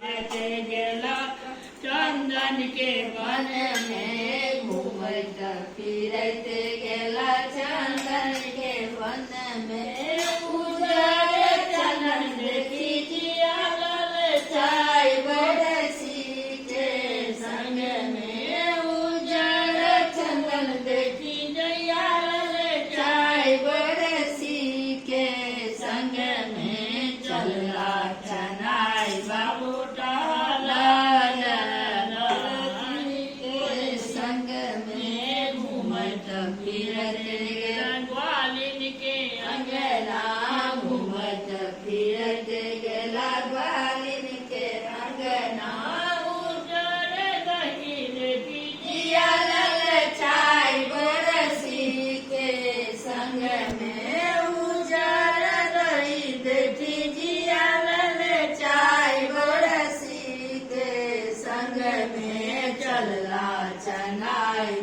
गेला चंदन के वन में घूमत फिरत गेला चंदन के वन में उजर चंदन देखी जिया ललचाई बरसी के संग में उजर चंदन देखी जिया ललचाई बरसी के संग में चलला चनाई बाबू फिरत ग्वालिन के अंगना घूमत फिरत गेला ग्वालिन के अंगना उजर दहिन जिया ललचाई बरसी के संग में उजर दहिन जिया ललचाई बरसी के संग में चलला चनाई